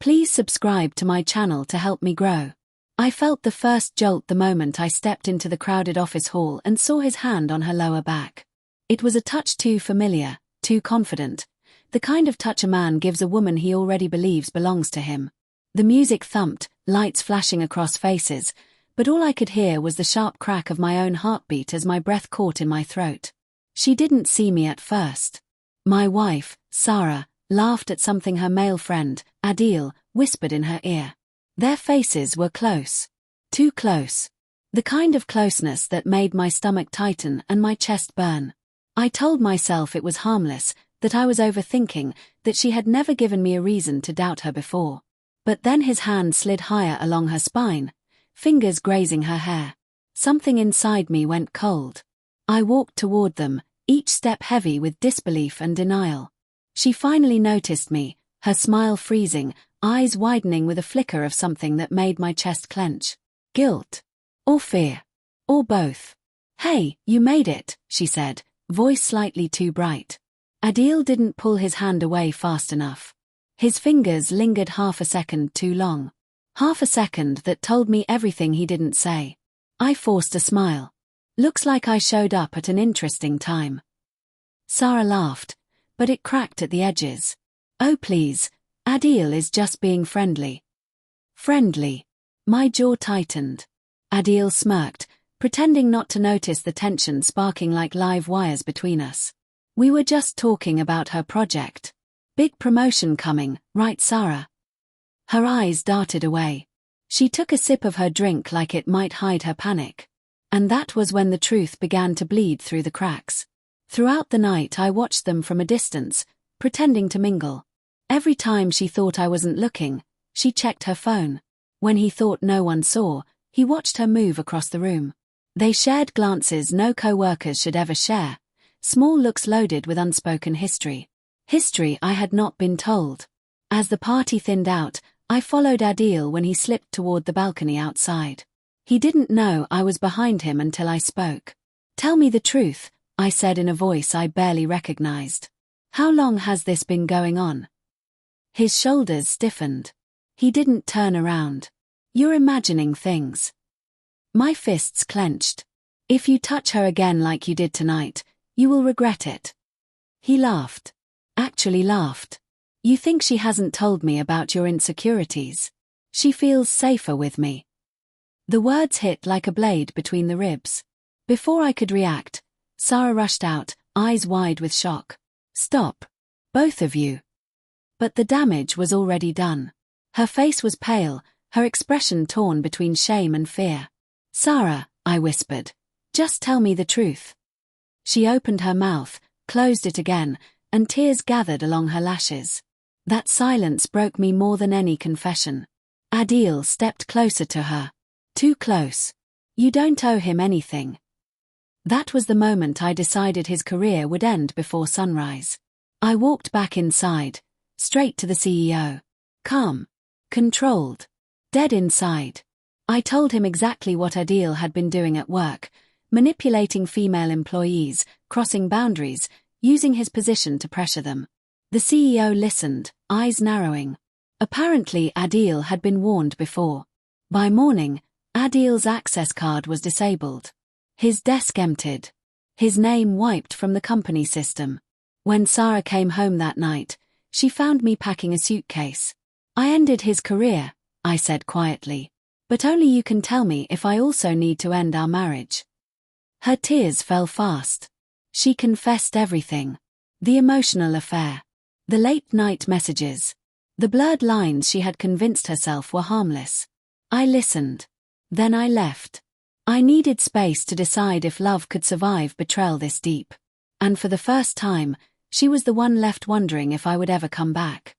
Please subscribe to my channel to help me grow. I felt the first jolt the moment I stepped into the crowded office hall and saw his hand on her lower back. It was a touch too familiar, too confident, the kind of touch a man gives a woman he already believes belongs to him. The music thumped, lights flashing across faces, but all I could hear was the sharp crack of my own heartbeat as my breath caught in my throat. She didn't see me at first. My wife, Sarah, laughed at something her male friend, Adil, whispered in her ear. Their faces were close. Too close. The kind of closeness that made my stomach tighten and my chest burn. I told myself it was harmless, that I was overthinking, that she had never given me a reason to doubt her before. But then his hand slid higher along her spine, fingers grazing her hair. Something inside me went cold. I walked toward them, each step heavy with disbelief and denial. She finally noticed me, her smile freezing, eyes widening with a flicker of something that made my chest clench. Guilt. Or fear. Or both. "Hey, you made it," she said, voice slightly too bright. Adil didn't pull his hand away fast enough. His fingers lingered half a second too long. Half a second that told me everything he didn't say. I forced a smile. Looks like I showed up at an interesting time. Sarah laughed, but it cracked at the edges. Oh please, Adil is just being friendly. Friendly. My jaw tightened. Adil smirked, pretending not to notice the tension sparking like live wires between us. We were just talking about her project. Big promotion coming, right, Sarah? Her eyes darted away. She took a sip of her drink like it might hide her panic. And that was when the truth began to bleed through the cracks. Throughout the night I watched them from a distance, pretending to mingle. Every time she thought I wasn't looking, she checked her phone. When he thought no one saw, he watched her move across the room. They shared glances no co-workers should ever share, small looks loaded with unspoken history. History I had not been told. As the party thinned out, I followed Adil when he slipped toward the balcony outside. He didn't know I was behind him until I spoke. "Tell me the truth," I said in a voice I barely recognized. "How long has this been going on?" His shoulders stiffened. He didn't turn around. "You're imagining things." My fists clenched. "If you touch her again like you did tonight, you will regret it." He laughed. Actually laughed. "You think she hasn't told me about your insecurities? She feels safer with me." The words hit like a blade between the ribs. Before I could react, Sarah rushed out, eyes wide with shock. "Stop. Both of you." But the damage was already done. Her face was pale, her expression torn between shame and fear. "Sarah," I whispered, "just tell me the truth." She opened her mouth, closed it again, and tears gathered along her lashes. That silence broke me more than any confession. Adil stepped closer to her. Too close. "You don't owe him anything." That was the moment I decided his career would end before sunrise. I walked back inside, straight to the CEO. Calm. Controlled. Dead inside. I told him exactly what Adil had been doing at work, manipulating female employees, crossing boundaries, using his position to pressure them. The CEO listened, eyes narrowing. Apparently Adil had been warned before. By morning, Adil's access card was disabled. His desk emptied. His name wiped from the company system. When Sarah came home that night, she found me packing a suitcase. "I ended his career," I said quietly. "But only you can tell me if I also need to end our marriage." Her tears fell fast. She confessed everything. The emotional affair. The late-night messages. The blurred lines she had convinced herself were harmless. I listened. Then I left. I needed space to decide if love could survive betrayal this deep. And for the first time, she was the one left wondering if I would ever come back.